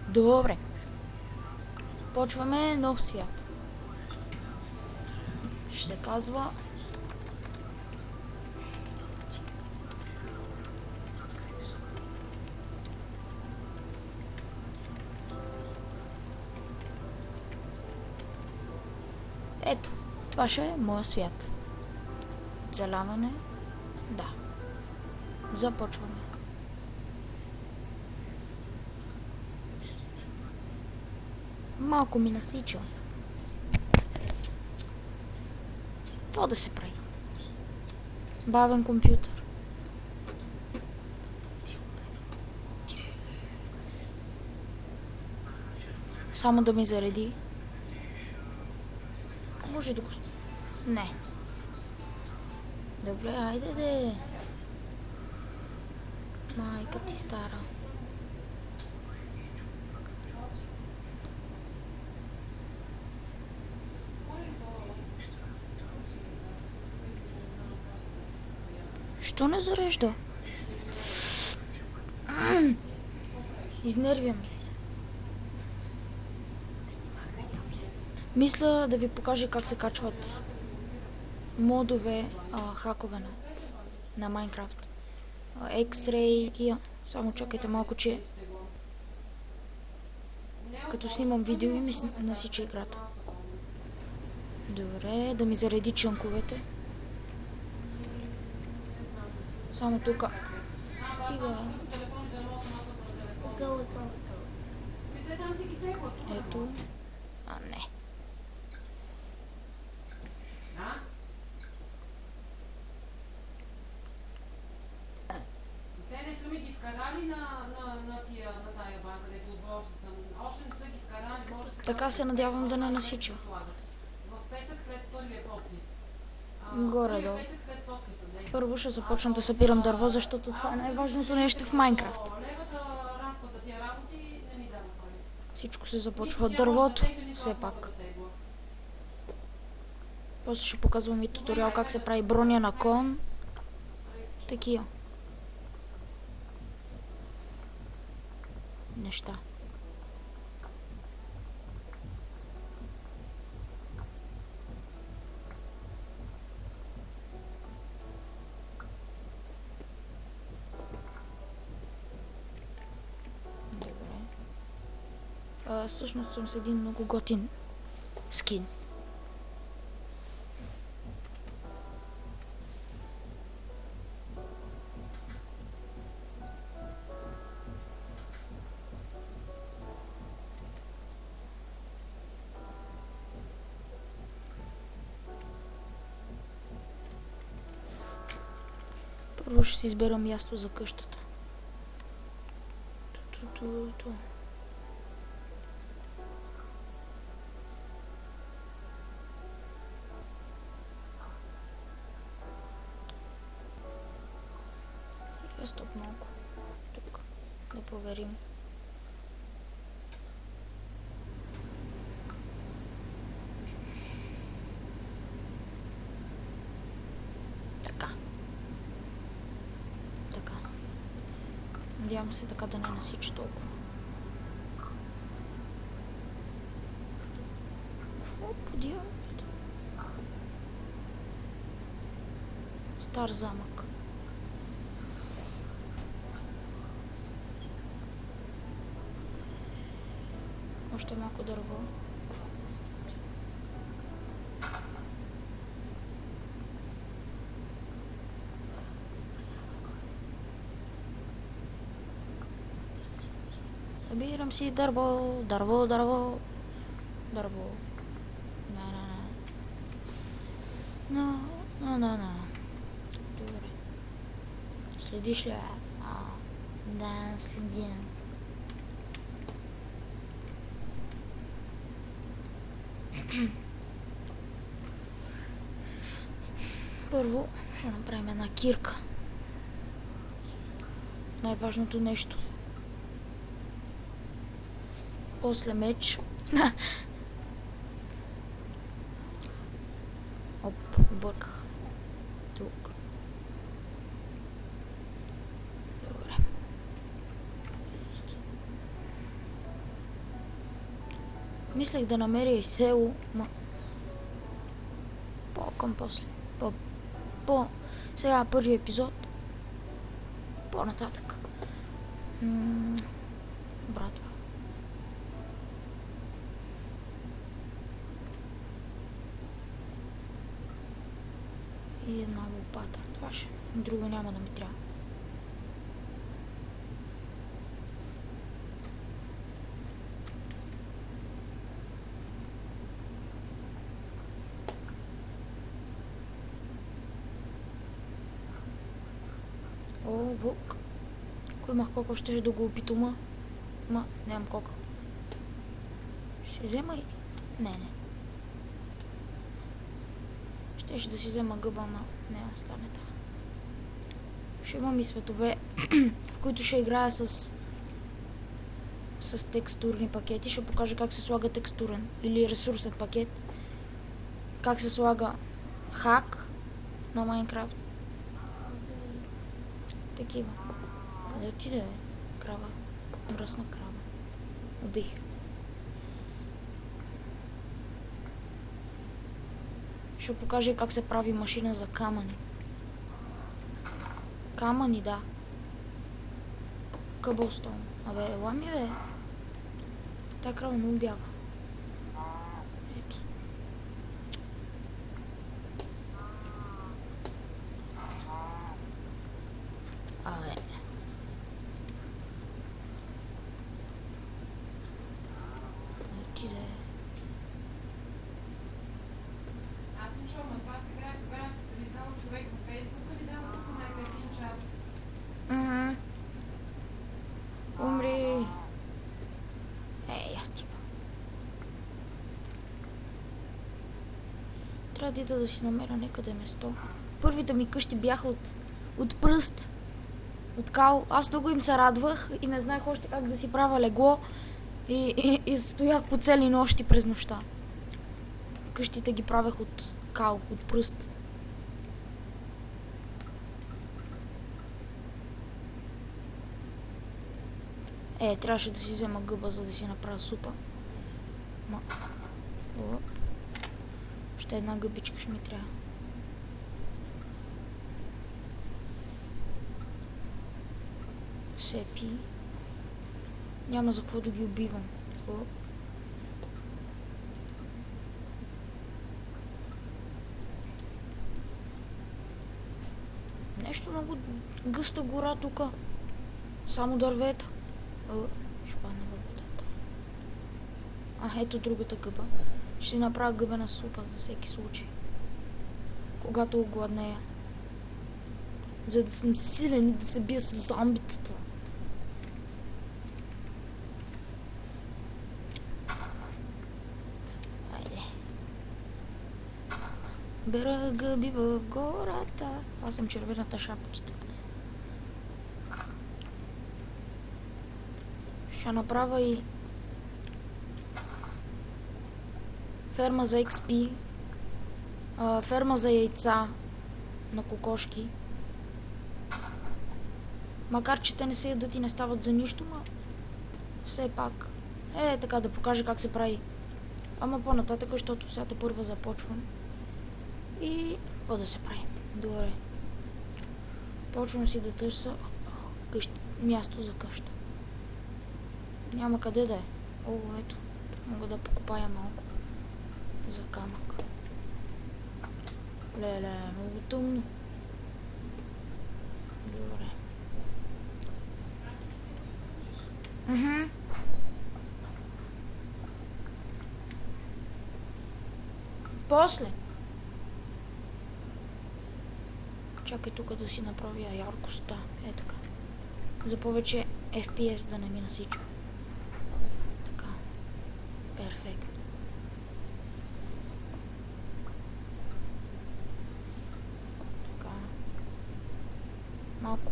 Добре. Почваме нов свят. Ще се казва... Ето, това ще е моя свят. Оцеляване. Да. Започваме. Малко ми насича. Какво да се прави? Бавен компютър. Само да ми зареди. Може да го... Не. Добре, айде де. Майка ти стара. Що не зарежда? Изнервям. Мисля да ви покажа как се качват модове, хакове на Майнкрафт. X-Ray, тия. Само чакайте малко, че като снимам видео и ми насича играта. Добре, да ми зареди чънковете. Само тук. Стига. Ето. Не. Те не са ми ги вкарали на тая банка, дето отборщата. Още не са ги вкарали, може да се... Така се надявам да не насича. В петък след първия подпис. Горе-долу. Първо ще започна да събирам дърво, защото това е най-важното нещо в Майнкрафт. Всичко се започва от дървото, все пак. После ще показвам и туториал как се прави броня на кон. Такива неща. Всъщност съм с един много готин скин. Първо ще си избера място за къщата. Ту. Стоп малко. Тук. Да проверим. Така. Надявам се така да не насича толкова. Какво подявате? Стар замък. Още малко дърво. Събирам си дърво. На. Добре. Следиш ли? Да, следя. Първо ще направим една кирка. Най-важното нещо. После меч. Оп, бърках. Тук. Добре. Мислех да намеря и село, към после. Сега първи епизод. По-нататък. Братва. И една лопата. Това ще. Друго няма да ми трябва. О, вълк. Ако имах кока, ще да го опитам. Нямам кока. Ще взема и... Не. Ще да си взема гъба, няма стане това. Ще имам и светове, в които ще играя с текстурни пакети. Ще покажа как се слага текстурен или ресурсен пакет. Как се слага хак на Майнкрафт. Такива. Къде отиде, крава? Мръсна крава. Убих. Ще покажа как се прави машина за камъни. Камъни, да. Къбълстоун. Абе, ела ми, бе. Тая крава не убяга. Ето. Абе. Отиде. Това сега, кога влизал човек във Фейсбука, ли дава тук майка 1 час? Умри. Я стига. Трябва да си намеря някъде место. Първите ми къщи бяха от пръст. От кал. Аз много им се радвах и не знаех още как да си правя легло. И стоях по цели нощи през нощта. Къщите ги правех от кал, от пръст. Трябваше да си взема гъба, за да си направя супа. Ще една гъбичка ще ми трябва. Сепи. Няма за какво да ги убивам. Нещо много гъста гора тук. Само дървета. Ще падне във водата. Ето другата гъба. Ще направя гъбена супа за всеки случай. Когато огладнея. За да съм силен и да се бия с зомбитата. Айде. Бера гъби в гората. Аз съм червената шапочка. Ще направя и ферма за XP, ферма за яйца на кокошки. Макар че те не се ядат и не стават за нищо, но все пак. Така да покажа как се прави. Ама по-нататък, защото сега първа започвам. И какво да се прави? Добре. Почвам си да търся място за къща. Няма къде да е. Ето. Мога да покопая малко. За камък. Леле, много тъмно. Добре. После. Чакай тук да си направя яркостта. Така. За повече FPS да не ми насича. Така. Перфект. Така. Малко.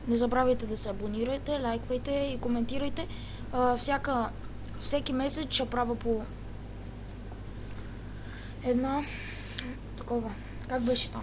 Не забравяйте да се абонирате, лайквайте и коментирайте. Всеки месец ще правя по една такова. Как беше там?